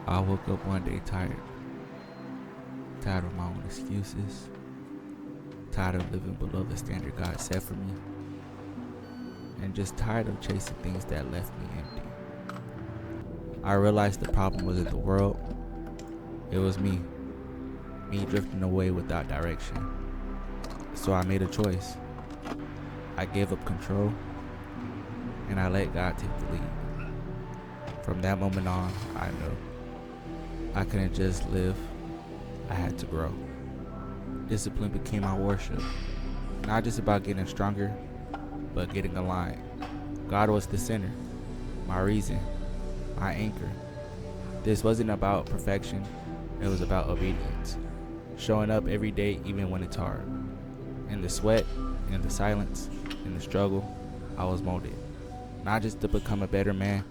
I woke up one day tired of my own excuses, tired of living below the standard God set for me, and just tired of chasing things that left me empty. I realized the problem wasn't the world, it was me drifting away without direction. So I made a choice. I gave up control, and I let God take the lead. From that moment on, I knew I couldn't just live, I had to grow. Discipline became my worship, not just about getting stronger, but getting aligned. God was the center, my reason, my anchor. This wasn't about perfection, it was about obedience. Showing up every day even when it's hard. In the sweat, in the silence, in the struggle, I was molded. Not just to become a better man,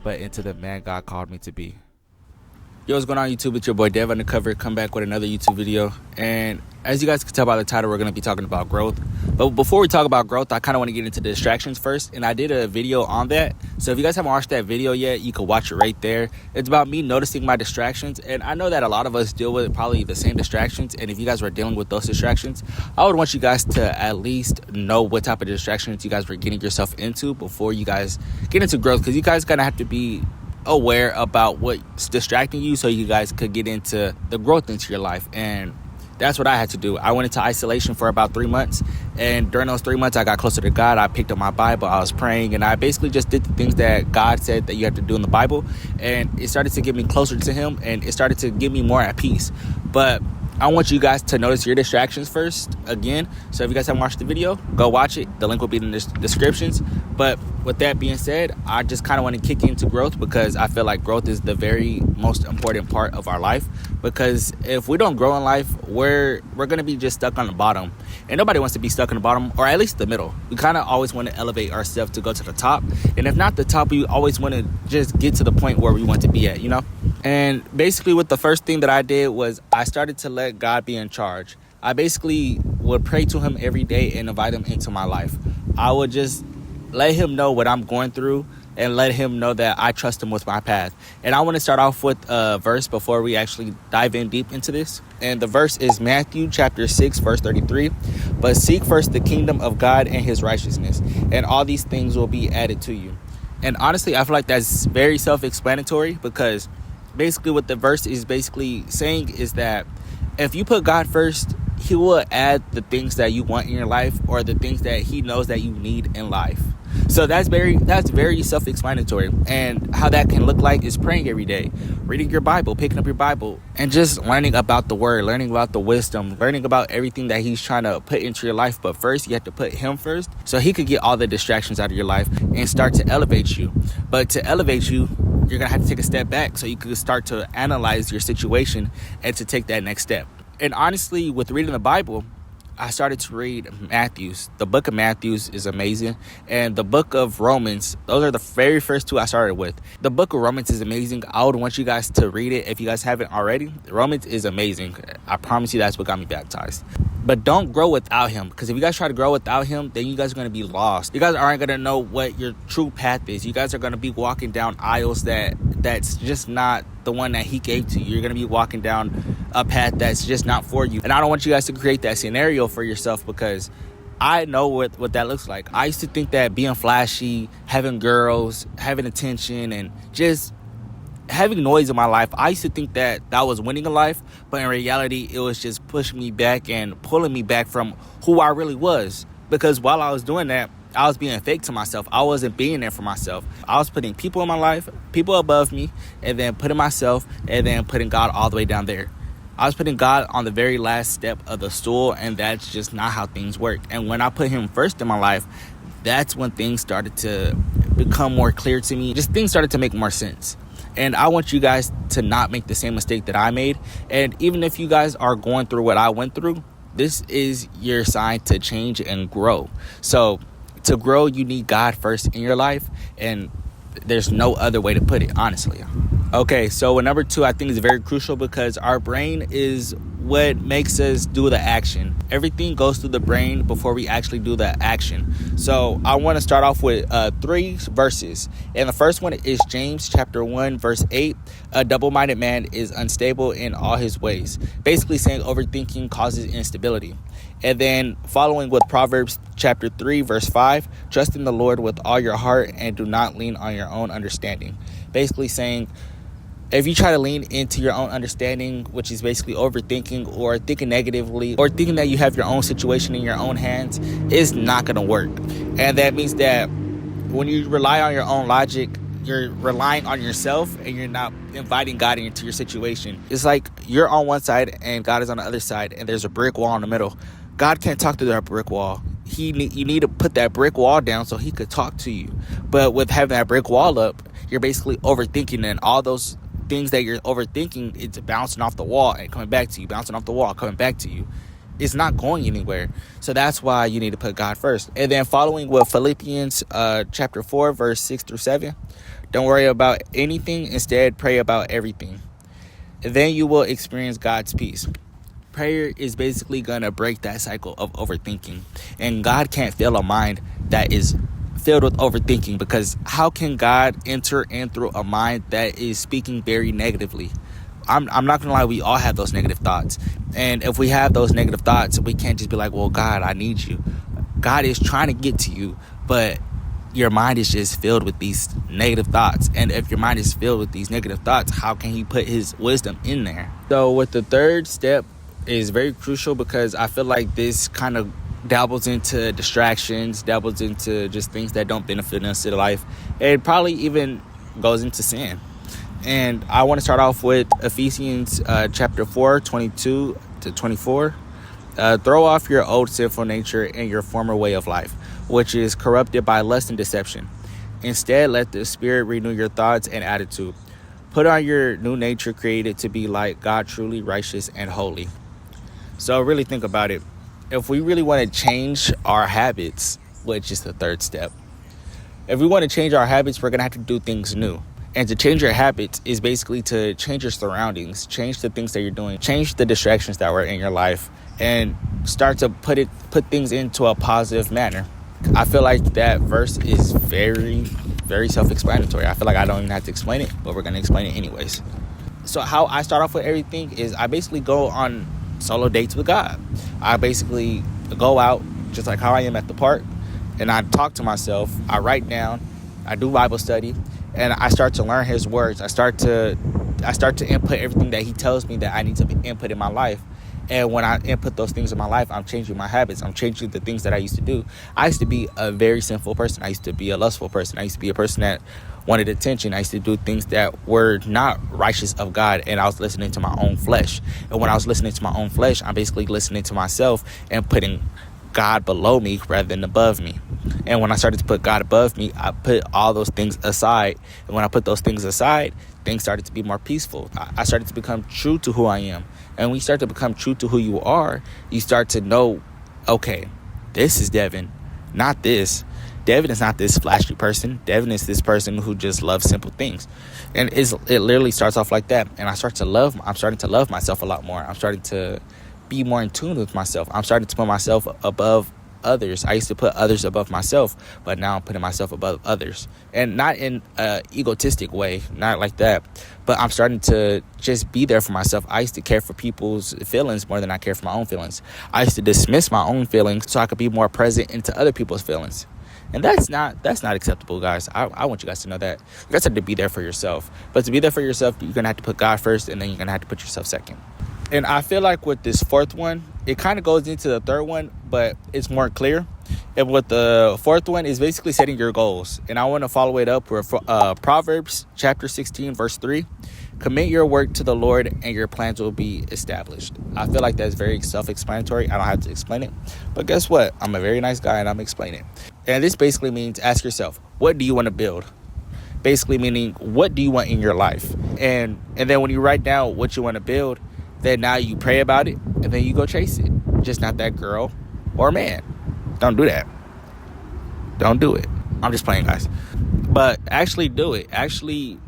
but into the man God called me to be. Yo, what's going on YouTube? It's your boy Dev Undercover, come back with another YouTube video. And as you guys can tell by the title, we're going to be talking about growth. But before we talk about growth, I kind of want to get into the distractions first. And I did a video on that. So if you guys haven't watched that video yet, you can watch it right there. It's about me noticing my distractions. And I know that a lot of us deal with probably the same distractions. And if you guys were dealing with those distractions, I would want you guys to at least know what type of distractions you guys were getting yourself into before you guys get into growth. Because you guys kind of have to be aware about what's distracting you so you guys could get into the growth into your life. And that's what I had to do. I went into isolation for about 3 months, and during those 3 months I got closer to God. I picked up my Bible, I was praying, and I basically just did the things that God said that you have to do in the Bible, and it started to get me closer to Him, and it started to get me more at peace. But I want you guys to notice your distractions first again. So if you guys haven't watched the video, go watch it. The link will be in the descriptions. But with that being said, I just kind of want to kick into growth because I feel like growth is the very most important part of our life. Because if we don't grow in life, we're going to be just stuck on the bottom. And nobody wants to be stuck on the bottom, or at least the middle. We kind of always want to elevate ourselves to go to the top. And if not the top, we always want to just get to the point where we want to be at, you know? And basically what the first thing that I did was I started to let God be in charge. I basically would pray to Him every day and invite Him into my life. I would just let Him know what I'm going through and let Him know that I trust Him with my path. And I want to start off with a verse before we actually dive in deep into this. And the verse is Matthew chapter 6, verse 33. But seek first the kingdom of God and His righteousness, and all these things will be added to you. And honestly, I feel like that's very self-explanatory, because basically what the verse is basically saying is that if you put God first, He will add the things that you want in your life, or the things that He knows that you need in life. So that's very self-explanatory. And how that can look like is praying every day, reading your Bible, picking up your Bible, and just learning about the word, learning about the wisdom, learning about everything that He's trying to put into your life. But first, you have to put Him first so He could get all the distractions out of your life and start to elevate you. But to elevate you, you're going to have to take a step back so you could start to analyze your situation and to take that next step. And honestly, with reading the Bible, I started to read Matthews. The book of Matthews is amazing. And the book of Romans, those are the very first two I started with. The book of Romans is amazing. I would want you guys to read it if you guys haven't already. Romans is amazing. I promise you that's what got me baptized. But don't grow without Him, because if you guys try to grow without Him, then you guys are going to be lost. You guys aren't going to know what your true path is. You guys are going to be walking down aisles that's just not the one that He gave to you. You're going to be walking down a path that's just not for you. And I don't want you guys to create that scenario for yourself, because I know what that looks like. I used to think that being flashy, having girls, having attention, and just having noise in my life, I used to think that was winning in life, but in reality, it was just pushing me back and pulling me back from who I really was. Because while I was doing that, I was being fake to myself. I wasn't being there for myself. I was putting people in my life, people above me, and then putting myself, and then putting God all the way down there. I was putting God on the very last step of the stool, and that's just not how things work. And when I put Him first in my life, that's when things started to become more clear to me. Just things started to make more sense. And I want you guys to not make the same mistake that I made. And even if you guys are going through what I went through, this is your sign to change and grow. So to grow, you need God first in your life. And there's no other way to put it, honestly. Okay, so number two, I think is very crucial, because our brain is what makes us do the action. Everything goes through the brain before we actually do the action. So I want to start off with 3 verses. And the first one is James chapter 1 verse 8. A double-minded man is unstable in all his ways. Basically saying overthinking causes instability. And then following with Proverbs chapter 3 verse 5. Trust in the Lord with all your heart and do not lean on your own understanding. Basically saying, if you try to lean into your own understanding, which is basically overthinking or thinking negatively or thinking that you have your own situation in your own hands, it's not going to work. And that means that when you rely on your own logic, you're relying on yourself and you're not inviting God into your situation. It's like you're on one side and God is on the other side and there's a brick wall in the middle. God can't talk through that brick wall. You need to put that brick wall down so he could talk to you. But with having that brick wall up, you're basically overthinking, and all those things that you're overthinking, it's bouncing off the wall and coming back to you, bouncing off the wall, coming back to you. It's not going anywhere. So that's why you need to put God first. And then following with Philippians chapter 4, verse 6 through 7. Don't worry about anything. Instead, pray about everything. And then you will experience God's peace. Prayer is basically going to break that cycle of overthinking. And God can't fill a mind that is filled with overthinking, because how can God enter in through a mind that is speaking very negatively? I'm not gonna lie, we all have those negative thoughts, and if we have those negative thoughts, we can't just be like, well, God, I need you. God is trying to get to you, but your mind is just filled with these negative thoughts. And if your mind is filled with these negative thoughts, how can he put his wisdom in there? So with the third step is very crucial, because I feel like this kind of dabbles into distractions, dabbles into just things that don't benefit us in life. It probably even goes into sin. And I want to start off with Ephesians chapter 4, 22 to 24. Throw off your old sinful nature and your former way of life, which is corrupted by lust and deception. Instead, let the Spirit renew your thoughts and attitude. Put on your new nature, created to be like God, truly righteous and holy. So really think about it. If we really want to change our habits, which is the third step, if we want to change our habits, we're going to have to do things new. And to change your habits is basically to change your surroundings, change the things that you're doing, change the distractions that were in your life, and start to put things into a positive manner. I feel like that verse is very, very self-explanatory. I feel like I don't even have to explain it, but we're going to explain it anyways. So how I start off with everything is I basically go on solo dates with God. I basically go out just like how I am at the park, and I talk to myself. I write down, I do Bible study, and I start to learn his words. I start to input everything that he tells me that I need to input in my life. And when I input those things in my life, I'm changing my habits. I'm changing the things that I used to do. I used to be a very sinful person. I used to be a lustful person. I used to be a person that wanted attention. I used to do things that were not righteous of God, and I was listening to my own flesh. And when I was listening to my own flesh, I'm basically listening to myself and putting God below me rather than above me. And when I started to put God above me, I put all those things aside. And when I put those things aside, things started to be more peaceful. I started to become true to who I am. And when you start to become true to who you are, you start to know, okay, this is Devin, not this. Devin is not this flashy person. Devin is this person who just loves simple things. And it literally starts off like that. And I'm starting to love myself a lot more. I'm starting to be more in tune with myself. I'm starting to put myself above others. I used to put others above myself, but now I'm putting myself above others. And not in an egotistic way, not like that, but I'm starting to just be there for myself. I used to care for people's feelings more than I care for my own feelings. I used to dismiss my own feelings so I could be more present into other people's feelings. And that's not acceptable, guys. I want you guys to know that. You guys have to be there for yourself. But to be there for yourself, you're going to have to put God first, and then you're going to have to put yourself second. And I feel like with this fourth one, it kind of goes into the third one, but it's more clear. And with the fourth one is basically setting your goals. And I want to follow it up with Proverbs chapter 16, verse 3. Commit your work to the Lord and your plans will be established. I feel like that's very self-explanatory. I don't have to explain it. But guess what? I'm a very nice guy and I'm explaining it. And this basically means ask yourself, what do you want to build? Basically meaning, what do you want in your life? And then when you write down what you want to build, then now you pray about it and then you go chase it. Just not that girl or man. Don't do that. Don't do it. I'm just playing, guys. But actually do it. Actually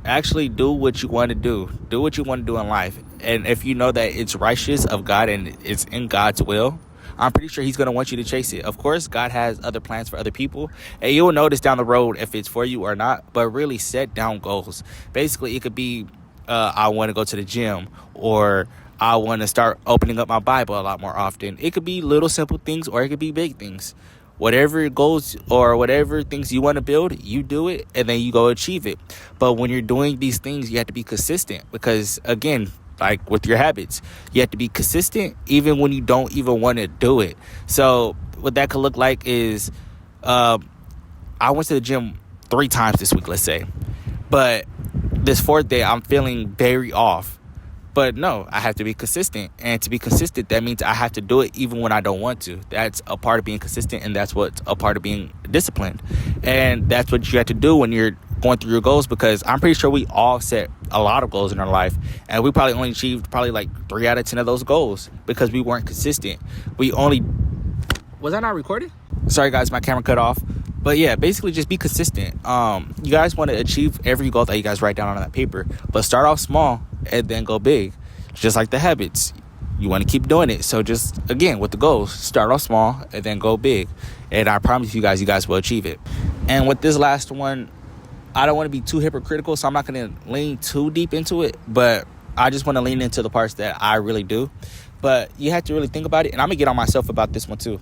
actually do what you want to do. Do what you want to do in life. And if you know that it's righteous of God and it's in God's will, I'm pretty sure he's going to want you to chase it. Of course, God has other plans for other people, and you'll notice down the road if it's for you or not, but really set down goals. Basically, it could be, I want to go to the gym, or I want to start opening up my Bible a lot more often. It could be little simple things, or it could be big things. Whatever goals or whatever things you want to build, you do it and then you go achieve it. But when you're doing these things, you have to be consistent, because again, like with your habits, you have to be consistent even when you don't even want to do it. So what that could look like is, I went to the gym 3 times this week, let's say, but this 4th day I'm feeling very off. But no, I have to be consistent. And to be consistent, that means I have to do it even when I don't want to. That's a part of being consistent, and that's what's a part of being disciplined. And that's what you have to do when you're going through your goals, because I'm pretty sure we all set a lot of goals in our life, and we probably only achieved like 3 out of 10 of those goals because we weren't consistent. Was I not recording? Sorry guys, my camera cut off. But yeah, basically just be consistent. You guys want to achieve every goal that you guys write down on that paper, but start off small and then go big. Just like the habits, you want to keep doing it. So just, again, with the goals, start off small and then go big, and I promise you guys will achieve it. And with this last one, I don't want to be too hypocritical, so I'm not going to lean too deep into it, but I just want to lean into the parts that I really do. But you have to really think about it, and I'm gonna get on myself about this one too.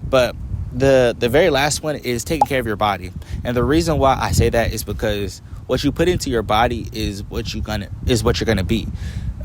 But the very last one is taking care of your body. And the reason why I say that is because what you put into your body is what you're gonna be.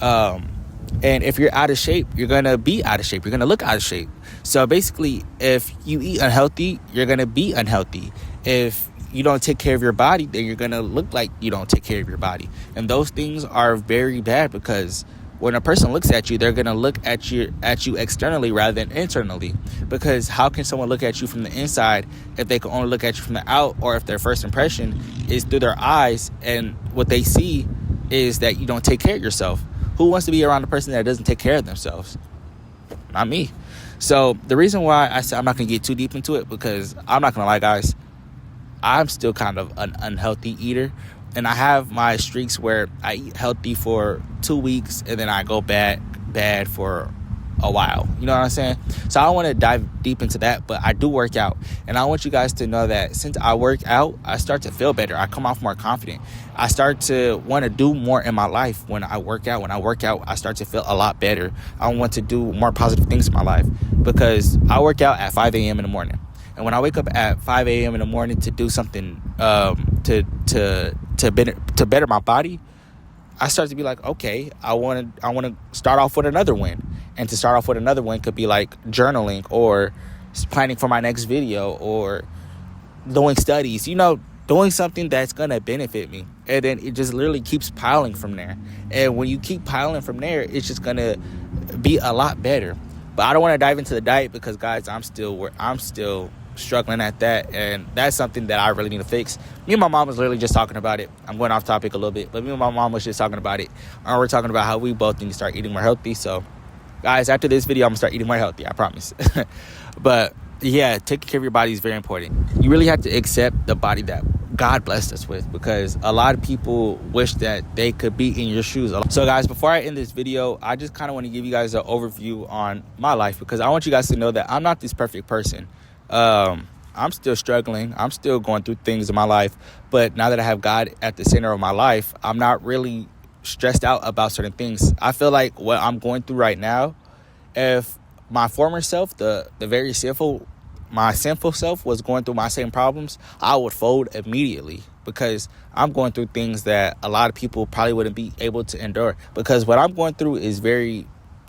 And if you're out of shape, you're gonna be out of shape. You're gonna look out of shape. So basically, if you eat unhealthy, you're gonna be unhealthy. If you don't take care of your body, then you're gonna look like you don't take care of your body. And those things are very bad, because when a person looks at you, they're going to look at you externally rather than internally. Because how can someone look at you from the inside if they can only look at you from the out, or if their first impression is through their eyes and what they see is that you don't take care of yourself? Who wants to be around a person that doesn't take care of themselves? Not me. So the reason why I said I'm not going to get too deep into it, because I'm not going to lie, guys, I'm still kind of an unhealthy eater. And I have my streaks where I eat healthy for 2 weeks and then I go bad for a while. You know what I'm saying? So I don't want to dive deep into that, but I do work out. And I want you guys to know that since I work out, I start to feel better. I come off more confident. I start to want to do more in my life when I work out. When I work out, I start to feel a lot better. I want to do more positive things in my life, because I work out at 5 a.m. in the morning. And when I wake up at 5 a.m. in the morning to do something to better my body, I start to be like, okay, I want to start off with another win. And to start off with another win could be like journaling, or planning for my next video, or doing studies, doing something that's going to benefit me. And then it just literally keeps piling from there. And when you keep piling from there, it's just going to be a lot better. But I don't want to dive into the diet, because guys, I'm still struggling at that, and that's something that I really need to fix. Me and my mom was literally just talking about it. I'm going off topic a little bit, but me and my mom was just talking about it, and we're talking about how we both need to start eating more healthy. So guys, after this video, I'm gonna start eating more healthy, I promise. But yeah, taking care of your body is very important. You really have to accept the body that God blessed us with, because a lot of people wish that they could be in your shoes. So guys, before I end this video, I just kind of want to give you guys an overview on my life, because I want you guys to know that I'm not this perfect person. I'm still struggling. I'm still going through things in my life. But now that I have God at the center of my life, I'm not really stressed out about certain things. I feel like what I'm going through right now, if my former self, my sinful self was going through my same problems, I would fold immediately, because I'm going through things that a lot of people probably wouldn't be able to endure. Because what I'm going through is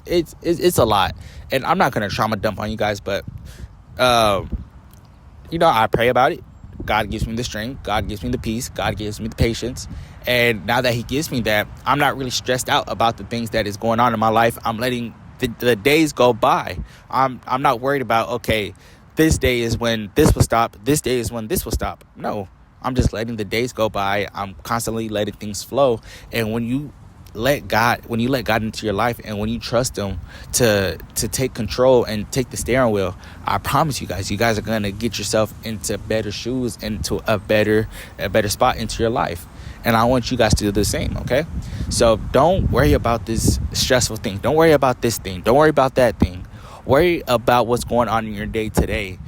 it's a lot. And I'm not going to trauma dump on you guys, but I pray about it. God gives me the strength. God gives me the peace. God gives me the patience. And now that he gives me that, I'm not really stressed out about the things that is going on in my life. I'm letting the days go by. I'm not worried about, okay, this day is when this will stop. This day is when this will stop. No, I'm just letting the days go by. I'm constantly letting things flow. And when you let God into your life, and when you trust him to take control and take the steering wheel, I promise you guys are gonna get yourself into better shoes, into a better spot into your life. And I want you guys to do the same, okay? So don't worry about this stressful thing. Don't worry about this thing. Don't worry about that thing. Worry about what's going on in your day today.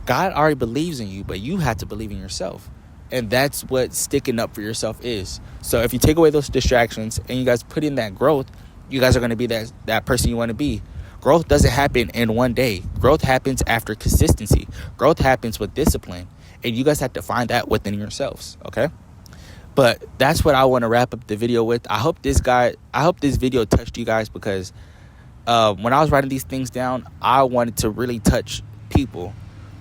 God already believes in you, but you have to believe in yourself. And that's what sticking up for yourself is. So if you take away those distractions and you guys put in that growth, you guys are going to be that person you want to be. Growth doesn't happen in one day. Growth happens after consistency. Growth happens with discipline. And you guys have to find that within yourselves, okay? But that's what I want to wrap up the video with. I hope this video touched you guys, because when I was writing these things down, I wanted to really touch people.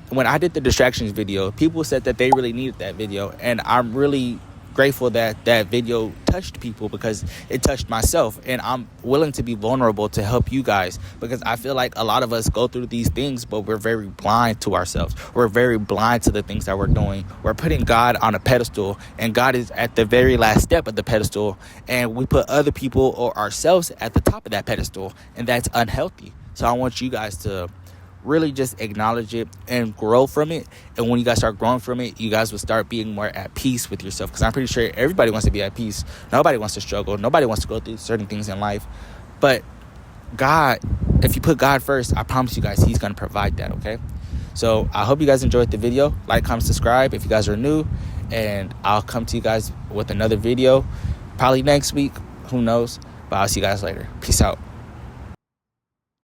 When I did the distractions video, people said that they really needed that video, and I'm really grateful that that video touched people, because it touched myself, and I'm willing to be vulnerable to help you guys, because I feel like a lot of us go through these things, but we're very blind to ourselves. We're very blind to the things that we're doing. We're putting God on a pedestal, and God is at the very last step of the pedestal, and we put other people or ourselves at the top of that pedestal, and that's unhealthy. So I want you guys to really just acknowledge it and grow from it. And when you guys start growing from it, you guys will start being more at peace with yourself, because I'm pretty sure everybody wants to be at peace. Nobody wants to struggle. Nobody wants to go through certain things in life. But God, if you put God first, I promise you guys, he's going to provide that, okay? So I hope you guys enjoyed the video. Like, comment, subscribe if you guys are new, and I'll come to you guys with another video probably next week. Who knows? But I'll see you guys later. Peace out.